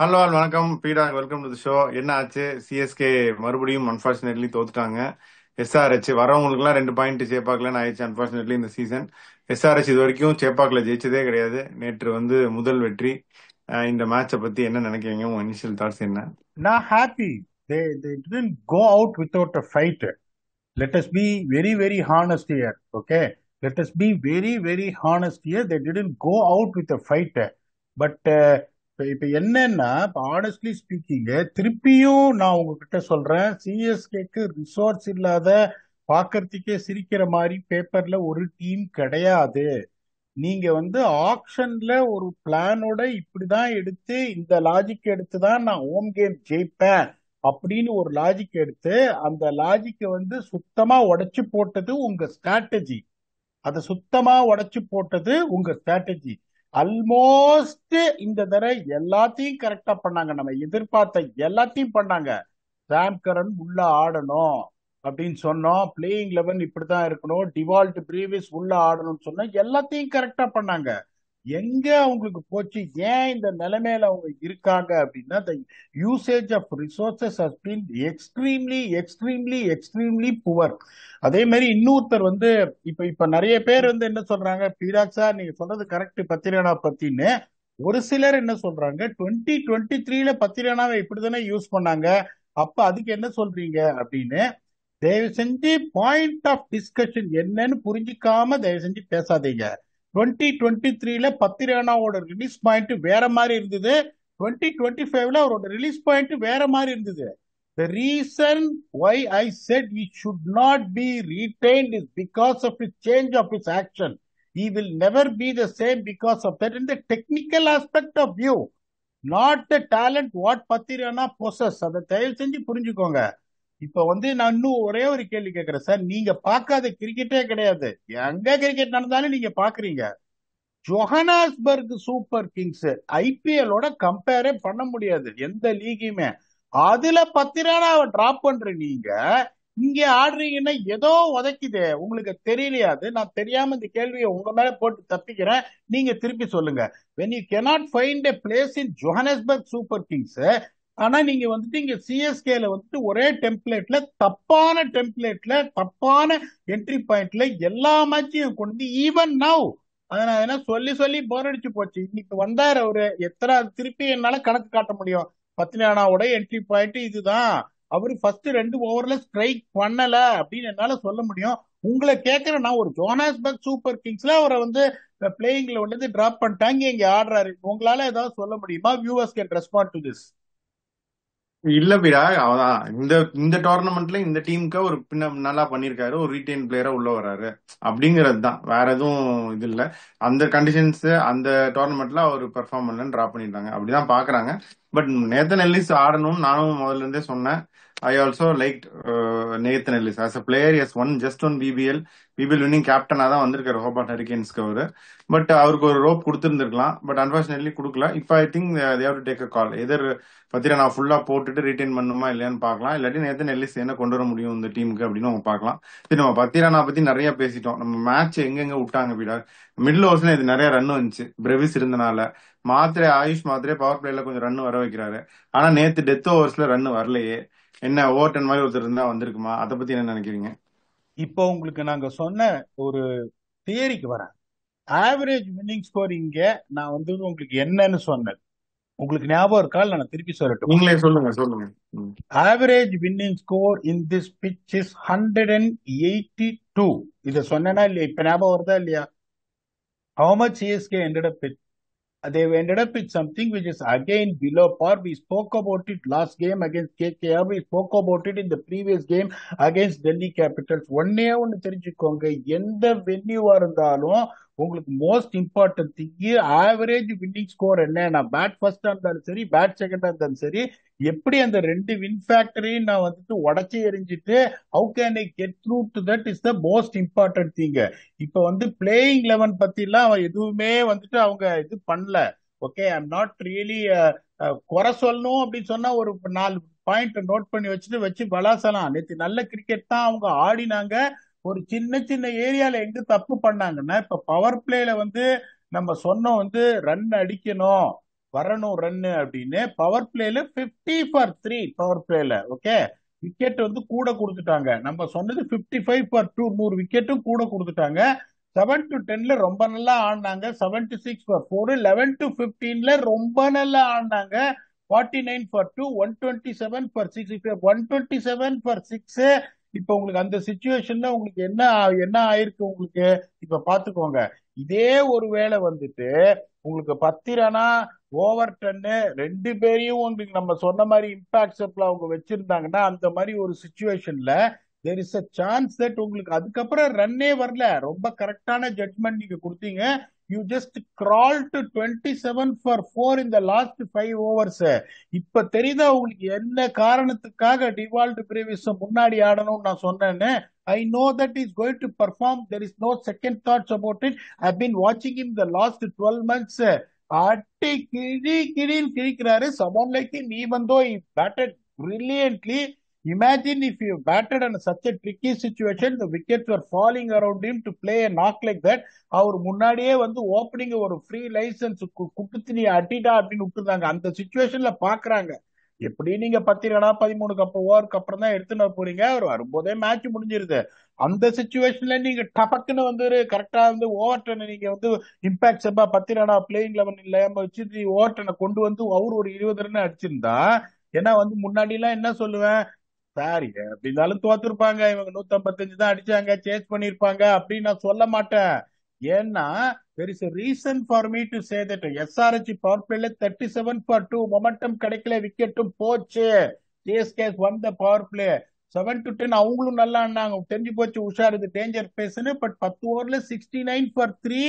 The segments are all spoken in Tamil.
ஹலோ ஆல் வணக்கம் பீடா, வெல்கம் டு தி ஷோ. என்ன ஆச்சு? சிஎஸ்கே மறுபடியும் அன்பார்ச்சுனேட்லி தோத்துட்டாங்க. எஸ்ஆர்ஹெச் வரவங்களுக்குலாம் 2 பாயிண்ட் சேப்பாக்கலன்னு ஆயிடுச்சு. அன்பார்ச்சுனேட்லி இந்த சீசன் எஸ்ஆர்ஹெச் இது வரைக்கும் சேப்பாக்கில் ஜெயிச்சதே கிடையாது. நேற்று முதல் வெற்றி. இந்த மேட்சை பத்தி என்ன நினைக்கிறீங்க? உங்க இனிஷியல் தாட்ஸ் என்ன? Not happy. They didn't go out without a fight. Let us be very, very honest here. Okay. Let us be very, very honest here. They didn't go out with a fight. But இப்ப என்னன்னா ஆனஸ்ட்லி ஸ்பீக்கிங் திருப்பியும் நான் உங்ககிட்ட சொல்றேன், சிஎஸ்கேக்கு ரிசோர்ஸ் இல்லாத பாக்கறதுக்கே சிரிக்கிற மாதிரி பேப்பர்ல ஒரு டீம் கிடையாது. நீங்க ஆக்ஷன்ல ஒரு பிளானோட இப்படிதான் எடுத்து இந்த லாஜிக் எடுத்து தான் நான் ஹோம் கேம் ஜெயிப்பேன் அப்படின்னு ஒரு லாஜிக் எடுத்து அந்த லாஜிக்கை சுத்தமா உடைச்சு போட்டது உங்க ஸ்ட்ராட்டஜி. அதை சுத்தமா உடைச்சு போட்டது உங்க ஸ்ட்ராட்டஜி. ஆல்மோஸ்ட் இந்த தடவை எல்லாத்தையும் கரெக்டா பண்ணாங்க. நம்ம எதிர்பார்த்த எல்லாத்தையும் பண்ணாங்க. சாம் கரன் உள்ள ஆடணும் அப்படின்னு சொன்னோம். பிளேயிங் 11 இப்படிதான் இருக்கணும். டிவால்ட் பிரீவிஸ் உள்ள ஆடணும்னு சொன்னா எல்லாத்தையும் கரெக்டா பண்ணாங்க. எங்க அவங்களுக்கு போச்சு? ஏன் இந்த நிலைமையில அவங்க இருக்காங்க அப்படின்னா, the usage of resources has been extremely extremely extremely poor. அதே மாதிரி இன்னொருத்தர் இப்ப இப்ப நிறைய பேர் என்ன சொல்றாங்க, பீராக்ஸா நீங்க சொல்றது கரெக்ட் பத்திரனா பத்தின்னு. ஒரு சிலர் என்ன சொல்றாங்க, 2023ல பத்திரனாவை இப்படிதானே யூஸ் பண்ணாங்க, அப்ப அதுக்கு என்ன சொல்றீங்க அப்படின்னு. தயவு செஞ்சு பாயிண்ட் ஆஃப் டிஸ்கஷன் என்னன்னு புரிஞ்சுக்காம தயவு செஞ்சு பேசாதீங்க. 2023ல பத்திரனாவோட ரிலீஸ் பாயிண்ட் வேற மாதிரி இருந்தது. 2025ல அவரோட ரிலீஸ் பாயிண்ட் வேற மாதிரி இருந்தது. The reason why I said he should not be retained is because of his change of his action. He will never be the same because of that in the technical aspect of view, not the talent what Patirana possess. அதை தயவு செஞ்சு புரிஞ்சுக்கோங்க. இப்ப நான் இன்னும் ஒரே ஒரு கேள்வி கேட்கிறேன் சார். நீங்க பார்க்காத கிரிக்கெட்டே கிடையாது. எங்க கிரிக்கெட் நடந்தாலும் நீங்க பாக்குறீங்க. ஜோஹனாஸ்பர்க் சூப்பர் கிங்ஸ் ஐபிஎலோட கம்பேரே பண்ண முடியாது எந்த லீகையுமே. அதுல 10 ரன் டிராப் பண்ற நீங்க இங்க ஆடுறீங்கன்னா ஏதோ உதைக்குது. உங்களுக்கு தெரியலையா? அது நான் தெரியாம இந்த கேள்வியை உங்க மேல போட்டு தப்பிக்கிறேன். நீங்க திருப்பி சொல்லுங்க. when you cannot find a place in Johannesburg Super Kings, ஆனா நீங்க இங்க சிஎஸ்கேல ஒரே டெம்ப்ளேட்ல தப்பான என்ட்ரி பாயிண்ட்ல எல்லா மேட்சையும் கொண்டு ஈவன் நவ் அதை நான் என்ன சொல்லி சொல்லி போர் அடிச்சு போச்சு. இன்னைக்கு வந்தாரு அவரு. எத்தனை திருப்பி என்னால கணக்கு காட்ட முடியும்? பத்னியானாவோட என்ட்ரி பாயிண்ட் இதுதான். அவரு ஃபர்ஸ்ட் 2 ஓவர்ல ஸ்ட்ரைக் பண்ணல அப்படின்னு என்னால சொல்ல முடியும். உங்களை கேட்கிறேன், நான் ஒரு ஜோஹானஸ்பர்க் சூப்பர் கிங்ஸ்ல அவரை பிளேயிங்ல டிராப் பண்ணிட்டாங்க, இங்க ஆடுறாரு. உங்களால ஏதாவது சொல்ல முடியுமா? Viewers can respond to this. இல்ல பீடா, அவதான் இந்த இந்த டோர்னமெண்ட்ல இந்த டீமுக்கு ஒரு பின்ன நல்லா பண்ணிருக்காரு. ஒரு ரீட்டைன் பிளேயரா உள்ள வராரு அப்படிங்கிறது தான், வேற எதுவும் இது இல்ல. அந்த கண்டிஷன்ஸ் அந்த டோர்னமெண்ட்ல அவர் பெர்ஃபார்ம் பண்ணலன்னு டிராப் பண்ணிட்டாங்க, அப்படிதான் பாக்குறாங்க. பட் நேத்தன் எல்லிஸ் ஆடணும்னு நானும் முதல்ல இருந்தே சொன்னேன். I also like Nathan Ellis as a player. Yes one just one BBL winning கேப்டனா தான் வந்திருக்காரு ஹோபார்ட் ஹரிகேன்ஸ்க்கு அவரு. பட் அவருக்கு ஒரு ரோப் கொடுத்துருந்துருக்கலாம், பட் அன்பார்ச்சுனேட்லி கொடுக்கல. இப்போ I think they have to take a call. Either பத்திர நான் ஃபுல்லா போட்டுட்டு ரிட்டைன் பண்ணுமா இல்லையான்னு பார்க்கலாம். இல்லாட்டி நேத்தன் எல்லிஸ் என்ன கொண்டு வர முடியும் இந்த டீமுக்கு அப்படின்னு அவங்க பார்க்கலாம். சரி, நம்ம பத்திரானா பத்தி நிறைய பேசிட்டோம். நம்ம மேட்ச் எங்கெங்க விட்டாங்க பீடா. மிடில் ஓவர்ஸ்ல இது நிறைய ரன் வந்துச்சு பிரவிஸ் இருந்தனால. ஆயுஷ் மாத்திரை பவர் பிளேல கொஞ்சம் ரன் வர வைக்கிறாரு. ஆனா நேத்து டெத் ஓவர்ஸ்ல ரன் வரலையே. என்ன ஓவர் 10 மாதிரி ஒருத்தர் இருந்தா வந்திருக்குமா? அதை பத்தி என்ன நினைக்கிறீங்க? இப்போ உங்களுக்கு நாங்க சொன்ன ஒரு தியரிக்கு வரேன். ஆவரேஜ் வின்னிங் ஸ்கோர் இங்க நான் உங்களுக்கு என்னன்னு சொன்னேன். உங்களுக்கு ஞாபகம் இருக்கா? நான் திருப்பி சொல்லட்டுமா? நீங்களே சொல்லுங்க சொல்லுங்க. Average winning score in this pitch is 182. இத சொன்னேனா இல்லையா? இப்ப ஞாபகம் வருதா இல்லையா? How much CSK ended up with? They ended up with something which is again below par. We spoke about it last game against KKR. We spoke about it in the previous game against Delhi Capitals. ஒன்னே ஒன்னு தெரிஞ்சுக்கோங்க, எந்த வென்யூவா இருந்தாலும் உங்களுக்கு most important thing average winning score என்ன. நான் பேட் ஃபர்ஸ்டா இருந்தாலும் சரி, பேட் செகண்டா இருந்தாலும் சரி, எப்படி அந்த 2 வின் ஃபேக்டரையும் நான் உடச்சி எறிஞ்சிட்டு how can I get through to that is the most important thing. இப்ப பிளேயிங் 11 பத்தி எல்லாம் எதுவுமே அவங்க இது பண்ணல. Okay, I am not really குறை சொல்லணும் அப்படின்னு சொன்னா ஒரு 4 பாயிண்ட் நோட் பண்ணி வச்சு வளாசலாம். நேற்று நல்ல கிரிக்கெட் தான் அவங்க ஆடினாங்க. ஒரு சின்ன சின்ன ஏரியால எங்க தப்பு பண்ணாங்கன்னா, இப்ப பவர் பிளேல நம்ம சொன்னோம் ரன் அடிக்கணும், வரணும் ரன்னு அப்படின்னு பவர் பிளேல 50 for 3 பவர் பிளேல. ஓகே, விக்கெட் வந்து கூட கொடுத்துட்டாங்க. நம்ம சொன்னது 55 for 2, 100 விக்கெட்டும் கூட கொடுத்துட்டாங்க. 7 to 10ல ரொம்ப நல்லா ஆடினாங்க. 76 for 4, 11 to 15ல ரொம்ப நல்லா ஆடினாங்க. 49 for 2, 127 for 6. 127 for 6. இப்ப உங்களுக்கு அந்த சுச்சுவேஷன்ல உங்களுக்கு என்ன என்ன ஆயிருக்கு உங்களுக்கு இப்ப பாத்துக்கோங்க. இதே ஒரு வேளை வந்துட்டு உங்களுக்கு 10 ரனா ஓவர் டன்னு ரெண்டு பேரையும் உங்களுக்கு நம்ம சொன்ன மாதிரி இம்பாக்ட் அவங்க வச்சிருந்தாங்கன்னா அந்த மாதிரி ஒரு சுச்சுவேஷன்ல there is a chance that உங்களுக்கு அதுக்கப்புறம் ரன்னே வரல. ரொம்ப கரெக்டான ஜட்மெண்ட் நீங்க கொடுத்தீங்க. You just crawl to 27 for 4 in the last 5 overs. இப்ப தெரியுதா உங்களுக்கு என்ன காரணத்துக்காக டிவால்ட் பிரேவிஸ் முன்னாடி ஆடணும்னு நான் சொன்னேன்னு. I know that he's going to perform. There is no second thoughts about it. I've been watching him the last 12 months. அட்டி கிழி கிழின்னு கிழிக்கிறாரு. someone like him, even though he batted brilliantly, imagine if you batted in such a tricky situation, the wickets were falling around him to play a knock like that. அவர் முன்னாடியே வந்து ஓப்பனிங் ஒரு ஃப்ரீ லைசன்ஸ் குடுத்து நீ அடிடா அப்படின்னு விட்டுருந்தாங்க. அந்த சுச்சுவேஷன்ல பாக்குறாங்க. எப்படி நீங்க 10 ரனா 13 ஓவருக்கு அப்புறம் தான் எடுத்துன்னு போறீங்க. அவர் வரும்போதே மேட்ச் முடிஞ்சிருது. அந்த சுச்சுவேஷன்ல நீங்க டபக்குன்னு வந்து கரெக்டா வந்து ஓவர் டர்ன் நீங்க வந்து இம்பாக்ட் செப்பா 10 ரனா பிளேயிங் 11 இல்லாம வச்சு ஓவர் டர்னை கொண்டு வந்து அவர் ஒரு 20 ரன் அடிச்சிருந்தா, ஏன்னா வந்து முன்னாடி எல்லாம் என்ன சொல்லுவேன், சாரி அப்படி இருந்தாலும் தோத்துருப்பாங்க, இவங்க 155 தான் அடிச்சாங்க, சேஸ் பண்ணிருப்பாங்க அப்படின்னு நான் சொல்ல மாட்டேன். ஏன்னா there is a reason for me to say that SRH power பிளேல 37 for 2 மொமெண்டம் கிடைக்கல, விக்கெட்டும் போச்சு. CSK won the power play. 7 to 10 அவங்களும் நல்லா ஆனாங்க. தெரிஞ்சு போச்சு உஷார் இது டேஞ்சர் பேஸ்னு. பட் 10 ஓவர்ல 69 for 3.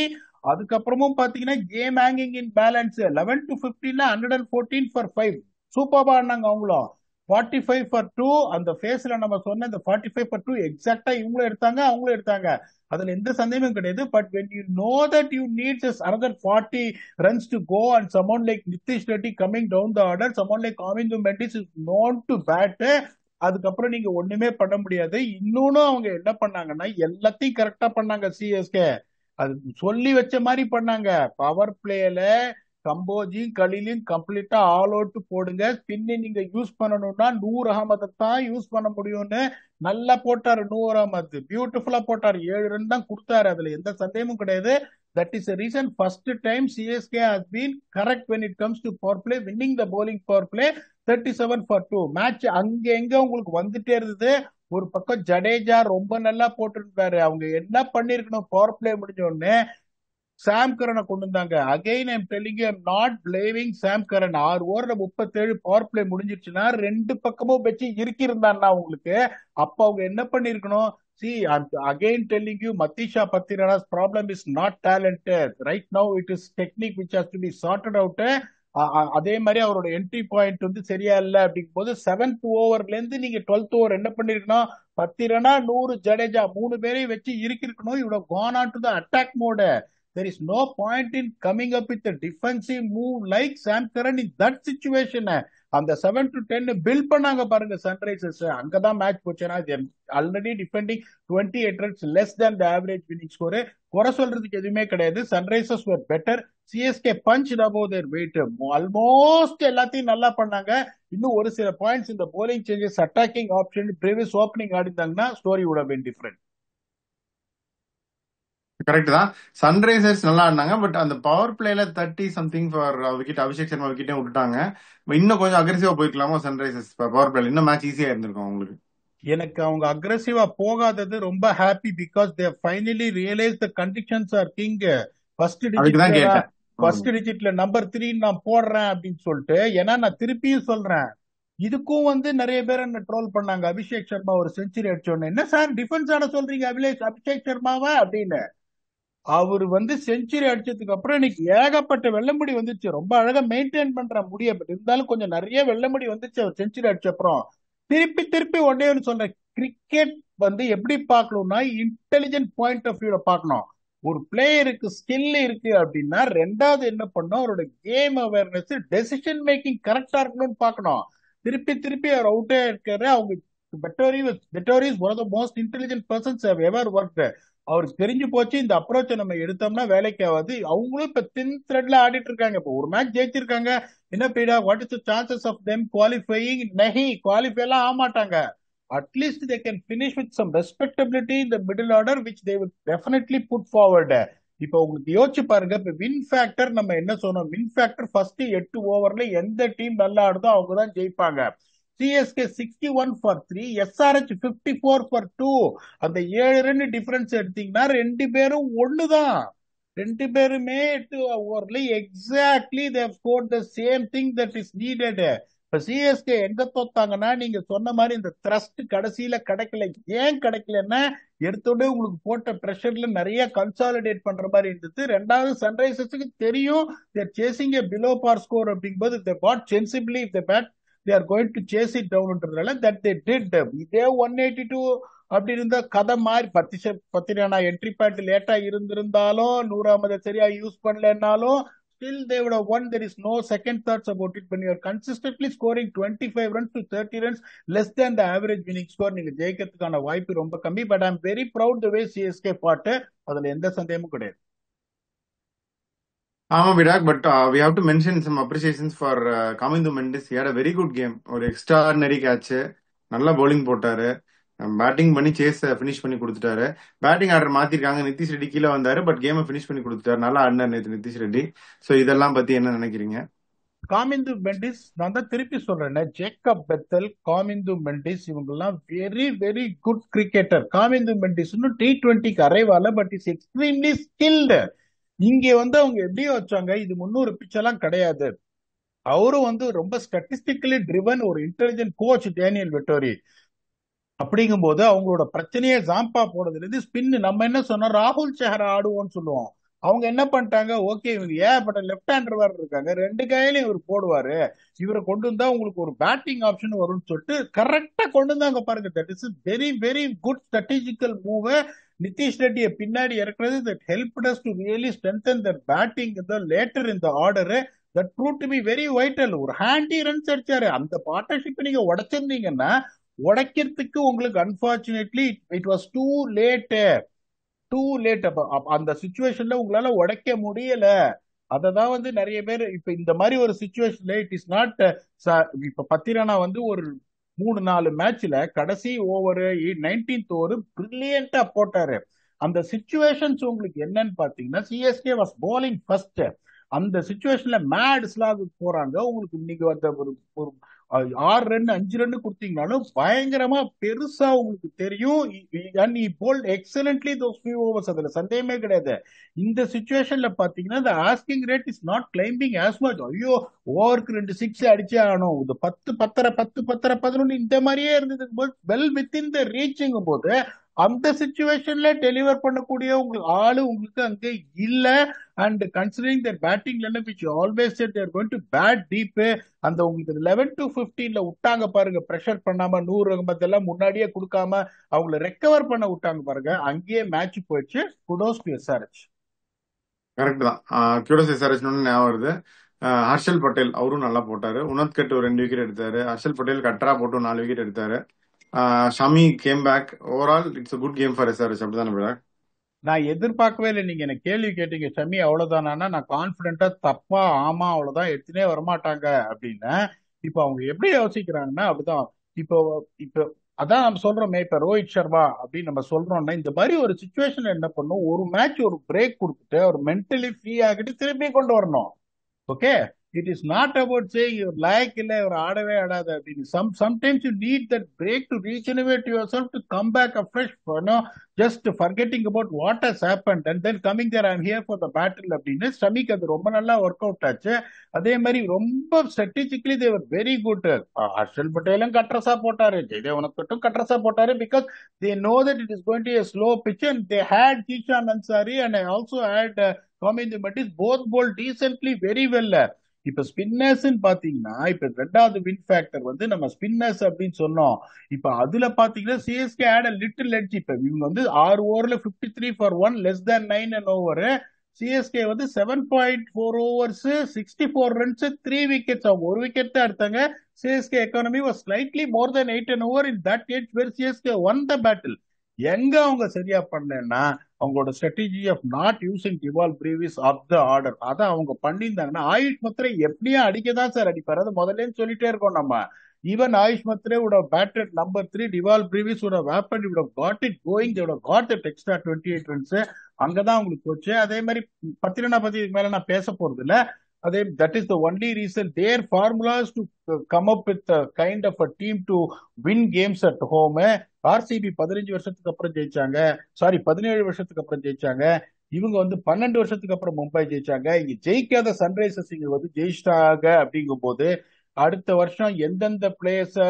அதுக்கப்புறமும் பாத்தீங்கன்னா game hanging in balance. 11 to 15ல 114 for 5 சூப்பர்பா ஆனாங்க அவங்களும். 45 for 2 அந்த ஃபேஸ்ல நம்ம சொன்ன இந்த 45 for 2 எக்ஸாக்டா இவங்களும் எடுத்தாங்க அவங்களும் எடுத்தாங்க. அதுல எந்த சந்தேகமும் கிடையாது. But when you know that you need just another 40 runs to go and someone like Nitish Reddy coming down the order, someone like Govindu Mendis is known to bat, அதுக்கப்புறம் நீங்க ஒண்ணுமே பண்ண முடியாது. இன்னொன்னு அவங்க என்ன பண்ணாங்கன்னா எல்லாத்தையும் கரெக்டா பண்ணாங்க சிஎஸ்கே. அது சொல்லி வச்ச மாதிரி பண்ணாங்க. பவர் பிளேல கம்போஜியும் கலிலையும் கம்ப்ளீட்டா ஆல் அவுட் போடுங்க. பின்ன நீங்க யூஸ் பண்ணணும்னா நூர் அகமதை தான் யூஸ் பண்ண முடியும்னு நல்லா போட்டாரு. நூர் அகமது பியூட்டிஃபுல்லா போட்டாரு. 7 ரன் தான் கொடுத்தாரு. அதுல எந்த சந்தேகமும் கிடையாது. That is reason first time CSK has been correct when it comes to power play, winning the bowling power play 37 for 2. Match அங்க எங்க உங்களுக்கு வந்துட்டே இருந்தது. ஒரு பக்கம் ஜடேஜா ரொம்ப நல்லா போட்டிருந்தாரு. அவங்க என்ன பண்ணிருக்கணும், பவர் பிளே முடிஞ்ச உடனே சாம் கரனை கொண்டு வந்தாங்க. Again I'm telling you, I'm not blaming Sam Curran. 6 ஓவர்ல 37 பவர் பிளே முடிஞ்சிருச்சுன்னா ரெண்டு பக்கமும் வச்சு இருக்கிருந்தான்னா உங்களுக்கு அப்ப அவங்க என்ன பண்ணிருக்கணும். See, I'm again telling you, Matisha Patirana's problem is not talented. Right now, it is technique which has to be sorted out. அதே மாதிரி அவரோட என்ட்ரி பாயிண்ட் வந்து சரியா இல்லை அப்படிங்கும் போது 7th ஓவர்ல இருந்து நீங்க 12th ஓவர் என்ன பண்ணிருக்கணும், 10 ரனா 100 ஜடேஜா 3 பேரையும் வச்சு இருக்கிருக்கணும். இவ்வளவு gone on to the attack mode. There is no point in coming up with a defensive move like Sam Curran in that situation. அந்த 7 to 10 பில்ட் பண்ணாங்க பாருங்க சன்ரைசர்ஸ். அங்கதான் மேட்ச் போச்சுன்னா already defending 28 runs less than the average winning score. குறை சொல்றதுக்கு எதுவுமே கிடையாது. Sunrisers were better. CSK punched above their weight. Almost எல்லாத்தையும் நல்லா பண்ணாங்க. இன்னும் ஒரு சில பாயிண்ட்ஸ் இந்த bowling changes attacking option previous opening ஆடிந்தாங்கன்னா story would have been different. Correct தான். சன்ரைசர்ஸ் நல்லா ஆடினாங்க. பட் அந்த பவர் பிளேல 30 something for wicket Abhishek Sharma விக்கெட்டே விட்டுட்டாங்க. இன்னும் கொஞ்சம் அக்ரெசிவா போயிருக்கலாமோ சன்ரைசர்ஸ் பவர் பிளேல, இன்னும் மேட்ச் ஈஸியா இருந்திருக்கும் அவங்களுக்கு. எனக்கு அவங்க அக்ரெசிவா போகாதது ரொம்ப happy. Because they finally realise the conditions are king. First டிஜிட்ல நம்பர் 3 நான் போடுறேன் அப்படின்னு சொல்லிட்டு. ஏன்னா நான் திருப்பியும் சொல்றேன், இதுக்கும் வந்து நிறைய பேர் என்ன ட்ரோல் பண்ணாங்க. அபிஷேக் சர்மா ஒரு செஞ்சுரி அடிச்சோன்னு, என்ன சார் டிஃபென்ஸ் ஆட சொல்றீங்க அபிஷேக் சர்மாவை அப்படின்னு. அவர் வந்து செஞ்சுரி அடிச்சதுக்கு அப்புறம் இன்னைக்கு ஏகப்பட்ட வெள்ளமுடி வந்துச்சு. ரொம்ப அழகா மெயின்டைன் பண்ற முடிய, பட் இருந்தாலும் கொஞ்சம் நிறைய வெள்ளமுடி வந்துச்சு அவர் செஞ்சுரி அடிச்ச அப்புறம். திருப்பி ஒன்னே ஒன்று சொல்றேன், கிரிக்கெட் வந்து எப்படி பார்க்கணும்னா இன்டெலிஜென்ட் பாயிண்ட் ஆஃப் வியூல பார்க்கணும். ஒரு பிளேயருக்கு ஸ்கில் இருக்கு அப்படின்னா ரெண்டாவது என்ன பண்ணும், அவரோட கேம் அவேர்னஸ் டெசிஷன் மேக்கிங் கரெக்டா இருக்கணும்னு பார்க்கணும். திருப்பி அவர் அவுட்டே இருக்காரு. அவங்க Vettori is one of the most intelligent persons I've ever worked. அவருக்கு தெரிஞ்சு போச்சு இந்த அப்ரோச்சை நம்ம எடுத்தோம்னா வேலைக்கு ஆகாது. அவங்களும் இப்ப தின் த்ரெட்ல ஆடிட்டு இருக்காங்க. இப்போ ஒரு மேட்ச் ஜெயிச்சிருக்காங்க. என்ன பீடா, what is the chances of them qualifying? நஹி, குவாலிஃபை எல்லாம் ஆக மாட்டாங்க. At least they can finish with some respectability இந்த middle order which they will definitely put forward. இப்போ உங்களுக்கு யோசிச்சு பாருங்க, இப்ப வின் ஃபேக்டர் நம்ம என்ன சொன்னோம்? வின் ஃபேக்டர் ஃபர்ஸ்ட் 8 ஓவர்ல எந்த டீம் நல்லா ஆடுதோ அவங்க தான் ஜெயிப்பாங்க. CSK 61 for 3, SRH 54 for 2. அந்த 7 ரன் டிஃபரன்ஸ் எடுத்தீங்கன்னா ரெண்டு பேரும் ஒண்ணுதான். ரெண்டு பேருமே 8 ஓவர்ல exactly they've scored the same thing that is needed. இப்ப சிஎஸ்கே எங்க தோத்தாங்கன்னா, நீங்க சொன்ன மாதிரி இந்த த்ரஸ்ட் கடைசியில கிடைக்கல. ஏன் கிடைக்கலன்னா, எடுத்தோட உங்களுக்கு போட்ட பிரஷர்ல நிறைய கன்சாலிடேட் பண்ற மாதிரி இருந்தது. ரெண்டாவது, சன்ரைசர்ஸுக்கு தெரியும் தேர் சேசிங் ஏ பிலோ பார் ஸ்கோர் அப்படிங்கும்போது they bought sensibly if they bat they are going to chase it downன்றதுனால that they did. இதே 182 அப்படி இருந்த கதை மாதிரி பத்திரானா என்ட்ரி பேட் லேட்டா இருந்திருந்தாலும், 100 சரியா use பண்ணலனாலும், still they would have won. There is no second thoughts about it. When you are consistently scoring 25 runs to 30 runs less than the average winning score, நீங்க ஜெயிக்கிறதுக்கான வாய்ப்பு ரொம்ப கம்மி. But I'm very proud the way CSK fought, அதுல எந்த சந்தேகமும் கிடையாது. ஆமா Virag, but we have to mention some appreciations for Kamindu Mendis. He had a very good game. ஒரு எக்ஸ்ட்ராடினரி கேட்ச், நல்லா பவுலிங் போட்டாரு, பேட்டிங் பண்ணி சேஸ் ஃபினிஷ் பண்ணி கொடுத்துட்டாரு. பேட்டிங் ஆர்டர் மாத்திருக்காங்க, நிதிஷ் ரெட்டி கீழே வந்தாரு, பட் கேமை ஃபினிஷ் பண்ணி கொடுத்துட்டாரு. நல்லா ஆடினார் நேற்று நிதிஷ் ரெட்டி. ஸோ இதெல்லாம் பத்தி என்ன நினைக்கிறீங்க? காமிந்து மெண்டிஸ், நான் தான் திருப்பி சொல்றேன், ஜேக்கப் பெத்தல், காமிந்து மெண்டிஸ், இவங்க எல்லாம் very very good cricketer. Kamindu Mendis இன்னும் T20க்கு அரைவால, பட் இஸ் எக்ஸ்ட்ரீம்லி ஸ்கில்டு. இங்க அவங்க எப்படியோ வச்சாங்க, இது 300 பிச் எல்லாம் கிடையாது. அவரும் ரொம்ப ஸ்டாட்டிஸ்டிக்கலி ட்ரிவன் ஒரு இன்டெலிஜென்ட் கோச் டேனியல் வெட்டோரி. அப்படிங்கும்போது அவங்களோட பிரச்சனையே ஜாம்பா போடுறதுல இருந்து ஸ்பின். நம்ம என்ன சொன்னோம், ராகுல் செஹரா ஆடுவோம்னு சொல்லுவோம். அவங்க என்ன பண்ணிட்டாங்க, ஓகே இவங்க ஏகப்பட்ட லெப்ட் ஹேண்டர் வேற இருக்காங்க, ரெண்டு கையிலையும் இவர் போடுவாரு, இவரை கொண்டு வந்தா உங்களுக்கு ஒரு பேட்டிங் ஆப்ஷன் வரும்னு சொல்லிட்டு கரெக்டா கொண்டு வந்தாங்க பாருங்க. That is very very good strategical move. Nitish ரெட்டியை பின்னாடி இறக்குறது that helped us to really strengthen that batting later இந்த order. That prove to be very vital. ஒரு ஹேண்டி ரன்ஸ் அடிச்சாரு. அந்த பார்ட்னர்ஷிப் நீங்க உடைச்சிருந்தீங்கன்னா, உடைக்கிறதுக்கு உங்களுக்கு unfortunately it was too late. Too late. அந்த சுச்சுவேஷன்ல உங்களால உடைக்க முடியல. அததான் நிறைய பேர் இப்ப இந்த மாதிரி ஒரு சுச்சுவேஷன்ல இட் இஸ் நாட். இப்ப பத்திரானா ஒரு 3-4 மேட்ச்ல கடைசி ஓவர் 19th ஓவர் பிரில்லியண்டா போட்டாரு. அந்த சுச்சுவேஷன்ஸ் உங்களுக்கு என்னன்னு பாத்தீங்கன்னா, சிஎஸ்கே வாஸ் bowling ஃபர்ஸ்ட். அந்த சுச்சுவேஷன்ல மேட் ஸ்லாக் போறாங்க. உங்களுக்கு நீங்க அந்த ஒரு 6 ரன் 5 ரன் கொடுத்தீங்கனாலும் பயங்கரமா பெருசா உங்களுக்கு தெரியும். எக்ஸலன்ட்லி தோஸ் ஃபியூ ஓவர்ஸ், அதுல சந்தேகமே கிடையாது. இந்த சுச்சுவேஷன்ல பாத்தீங்கன்னா the asking rate is not climbing as much. ஐயோ ஓவருக்கு 2 6 அடிச்சே ஆகணும், இது 10 10 11 இந்த மாதிரியே இருந்தது. வெல் வித்தின் த ரீச்சிங் போது அந்த சுச்சுவேஷன்ல டெலிவர் பண்ணக்கூடிய உங்களுக்கு ஆளு உங்களுக்கு அங்க இல்ல. And considering their batting lineup which you always said they are going to bat deep, அந்த உங்களுக்கு 11 to 15ல விட்டாங்க பாருங்க, பிரஷர் பண்ணாம 100 ரன் முன்னாடியே கொடுக்காம அவங்கள ரெக்கவர் பண்ண விட்டாங்க பாருங்க, அங்கேயே மேட்ச் போயிடுச்சு. Kudos to SRH. கரெக்ட் தான். குடோஸ் எஸ்ஆர்ஹெச் ஞாபகம் வருது. ஹர்ஷல் பட்டேல் அவரும் நல்லா போட்டாரு. உனத்கட் 2 விக்கெட் எடுத்தாரு. ஹர்ஷல் பட்டேல் கட்ரா போட்டு 4 விக்கெட் எடுத்தாரு. Shami came back. Overall it's a good game for SRH. அப்படிதானே? நான் எதிர்பார்க்கவே இல்லை. நீங்க எனக்கு கேள்வி கேட்டீங்க, ஷமி அவ்வளவுதானா, நான் கான்பிடென்டா தப்பா ஆமா அவ்வளவுதான் எடுத்துனே வரமாட்டாங்க அப்படின்னு. இப்ப அவங்க எப்படி யோசிக்கிறாங்கன்னா அப்படிதான். இப்போ இப்போ அதான் நம்ம சொல்றோமே, இப்ப ரோஹித் சர்மா அப்படின்னு நம்ம சொல்றோம்னா, இந்த மாதிரி ஒரு சுச்சுவேஷன் என்ன பண்ணும், ஒரு மேட்ச் ஒரு பிரேக் கொடுத்துட்டு ஒரு மென்டலி ஃப்ரீ ஆகிட்டு திரும்பி கொண்டு வரணும். Okay, it is not about saying இவர் லாயக் இல்ல, இவர் ஆடவே ஆடாது அப்படின்னு. Sometimes you need that break to regenerate your self, to come back afresh, just forgetting about what has happened and then coming there I am here for the battle அப்படின்னு. ஷமிக்கு அது ரொம்ப நல்லா ஒர்க் அவுட் ஆச்சு. அதே மாதிரி ரொம்ப strategically they were very good. Harshal பட்டேலும் கட்ரஸா போட்டாரு, ஜெயதேவனுக்கும் கட்ரஸா போட்டாரு. Because they know that it is going to be a slow pitch and they had Kishan Ansari and I also had Kamindu Mendis, both bowled decently very well. இப்ப ஸ்பின்னர்ஸ் பாத்தீங்கன்னா, இப்ப ரெண்டாவது வின் ஃபேக்டர் நம்ம ஸ்பின்னர்ஸ் அப்படின்னு சொன்னோம். இப்ப அதுல பாத்தீங்கன்னா சிஎஸ்கே ஆட் லிட்டில் எட்ஜ். இப்ப இவங்க 6 ஓவர்ல 53 for 1 less than 9 an over. CSK 7.4 overs 64 runs 3 wickets. அவங்க ஒரு விக்கெட் தான் எடுத்தாங்க. CSK economy was slightly more than 8 an over in that edge where CSK won the battle. எங்க அவங்க சரியா பண்ணலன்னா, அவங்களோட strategy of not using Dewald Brevis of the order அதை அவங்க பண்ணியிருந்தாங்கன்னா ஆயுஷ் மத்ரே எப்படியும் அடிக்க தான் சார் அடிப்பார். அது முதல்ல சொல்லிட்டே இருக்கோம் நம்ம. Even AYUSH Mhatre would have batted number 3, டிவால் Brevis would have happened, would have got it going, they would have got that extra 28 runs. அங்கதான் உங்களுக்கு போச்சு. அதே மாதிரி பத்திரனா பத்தி இதுக்கு மேல நான் பேச போறது இல்ல. அதே that is the only reason their formulas to come up with a kind of a team to win games at home. RCB 15 வருஷத்துக்கு அப்புறம் ஜெயிச்சாங்க, சாரி 17 வருஷத்துக்கு அப்புறம் ஜெயிச்சாங்க. இவங்க 12 வருஷத்துக்கு அப்புறம் மும்பை ஜெயிச்சாங்க. இங்க ஜெயிக்காத சன்ரைசர்ஸ் இங்க ஜெயிச்சிட்டாங்க. அப்படிங்கும் போது அடுத்த வருஷம் எந்தெந்த பிளேயர்ஸ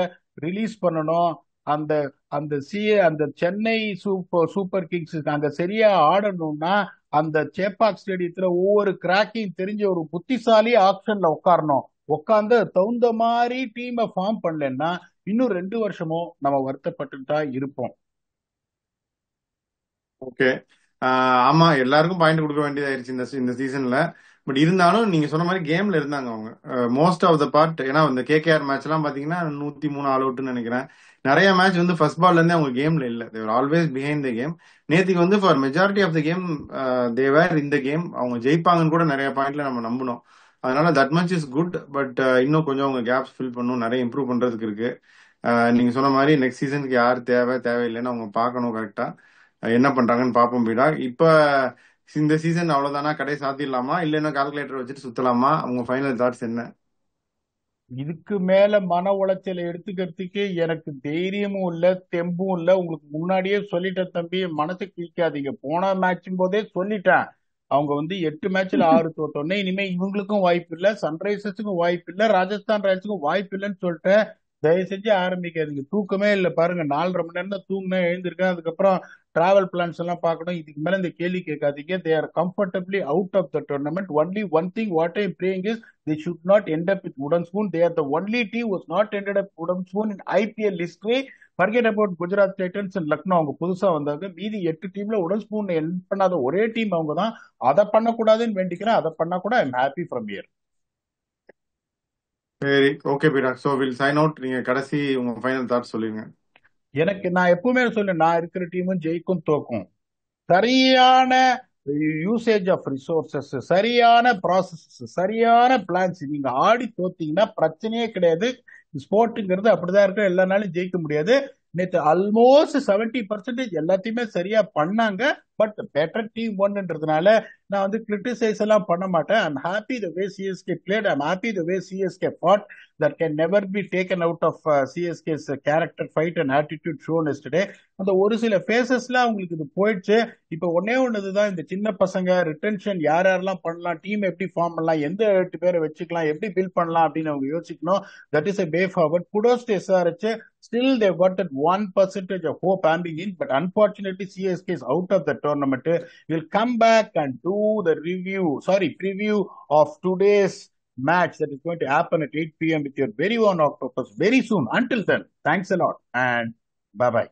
ரிலீஸ் பண்ணணும், அந்த அந்த சென்னை சூப்பர் கிங்ஸ் அங்க சரியா ஆடணும்னா அந்த சேப்பாக் ஸ்டேடியத்துல ஒவ்வொரு கிராக்கையும் தெரிஞ்ச ஒரு புத்திசாலி ஆப்ஷன்ல உட்காரணும். உட்கார்ந்து தகுந்த மாதிரி டீமை ஃபார்ம் பண்ணலன்னா இன்னும் 2 வருஷமும் நம்ம வருத்தப்பட்டு தான் இருப்போம். ஓகே, ஆமா, எல்லாருக்கும் பாயிண்ட் கொடுக்க வேண்டியதாயிருச்சு இந்த சீசன்ல. பட் இருந்தாலும் நீங்க சொன்ன மாதிரி கேம்ல இருந்தாங்க அவங்க மோஸ்ட் ஆஃப் த பார்ட். ஏன்னா இந்த கேகேஆர் மேட்ச் எல்லாம் பாத்தீங்கன்னா 103 ஆல் அவுட்னு நினைக்கிறேன். நிறைய மேட்ச் ஃபர்ஸ்ட் பால்ல இருந்தே அவங்க கேம்ல இல்ல. They were always behind the game. நேத்திக்கு for majority of the game they were இந்த கேம் அவங்க ஜெயிப்பாங்கன்னு கூட நிறைய பாயிண்ட்ல நம்ம நம்பணும். அதனால that much is good. But இன்னும் கொஞ்சம் அவங்க கேப்ஸ் ஃபில் பண்ணும், நிறைய இம்ப்ரூவ் பண்றதுக்கு இருக்கு. நீங்க சொன்ன மாதிரி நெக்ஸ்ட் சீசனுக்கு யார் தேவையில்லைன்னு அவங்க பார்க்கணும் கரெக்டா. என்ன பண்றாங்கன்னு பார்ப்போம் பீடா. இப்ப இந்த சீசன் அவ்வளவுதானா, கடை சாத்திடலாமா இல்லைன்னா கால்குலேட்டர் வச்சுட்டு சுத்தலாமா? உங்க ஃபைனல் தாட்ஸ் என்ன? இதுக்கு மேல மன உளைச்சலை எடுத்துக்கிறதுக்கு எனக்கு தைரியமும் இல்ல, தெம்பும் இல்ல. உங்களுக்கு முன்னாடியே சொல்லிட்டேன் தம்பி, மனசு கிழிக்காதீங்க. போன மேட்சும் போதே சொல்லிட்டேன், அவங்க 8 மேட்ச்ல 6 தோத்தோன்னே இனிமே இவங்களுக்கும் வாய்ப்பு இல்ல, சன்ரைசர்ஸுக்கும் வாய்ப்பு இல்ல, ராஜஸ்தான் ராயல்ஸுக்கும் வாய்ப்பு இல்லைன்னு சொல்லிட்டேன். தயவு செஞ்சு ஆரம்பிக்காதீங்க. தூக்கமே இல்லை பாருங்க, 4.5 மணி நேரம் தான் தூங்கினேன், எழுந்திருக்கேன். அதுக்கப்புறம் டிராவல் பிளான்ஸ் எல்லாம் பார்க்கணும். இதுக்கு மேல இந்த கேள்வி கேட்காதீங்க. They are comfortably out of the tournament. Only one thing what I praying is they should not end up with wooden spoon. They are the only team was not ended up wooden spoon in IPL history. Forget about Gujarat Titans and Lucknow. அவங்க புதுசா வந்தாங்க. மீதி 8 டீம்ல உடன் ஸ்பூன் எண்ட் பண்ணாத ஒரே டீம் அவங்க தான். அதை பண்ணக்கூடாதுன்னு வேண்டிக்கிறேன். அதை பண்ணா கூட I am happy from here. சரி, ஓகே பீடா. So will sign out. நீங்க கடைசி உங்க ஃபைனல் தாட் சொல்லுங்க. நான் எப்பவுமே சொல்ல, நான் இருக்கிற டீமும் ஜெயிக்கும் தோக்கும். சரியான யூசேஜ் ஆஃப் ரிசோர்சஸ், சரியான ப்ராசஸ், சரியான பிளான்ஸ். நீங்க ஆடி தோத்தீங்கன்னா பிரச்சனையே கிடையாது. ஸ்போர்ட்டுங்கிறது அப்படிதான் இருக்கும். எல்லா நாளும் ஜெயிக்க முடியாது. நேற்று ஆல்மோஸ்ட் 70% எல்லாத்தையுமே சரியா பண்ணாங்க. பட் பெட்டர் டீம் ஒன்னுன்றதுனால நான் கிரிட்டிசைஸ் எல்லாம் பண்ண மாட்டேன். I'm happy the way CSK played. I'm happy the way CSK fought. That can never be taken out of CSK's character, fight and attitude shown yesterday. அந்த ஒரு சில ஃபேசஸ்ல அவங்களுக்கு இது போயிடுச்சு. இப்ப ஒன்னே ஒண்ணுதான், இந்த சின்ன பசங்க ரிட்டன்ஷன் யார் யாரெல்லாம் பண்ணலாம், டீம் எப்படி ஃபார்ம் பண்ணலாம், எந்த 8 பேரை வச்சுக்கலாம், எப்படி பில்ட் பண்ணலாம் அப்படின்னு அவங்க யோசிக்கணும். That is a way forward. Kudos to SRH. Still they've got that 1% of hope hanging in, but unfortunately CSK is out of the tournament. We'll come back and do the preview of today's match that is going to happen at 8 p.m. with your very own Octopus very soon. Until then, thanks a lot and bye-bye.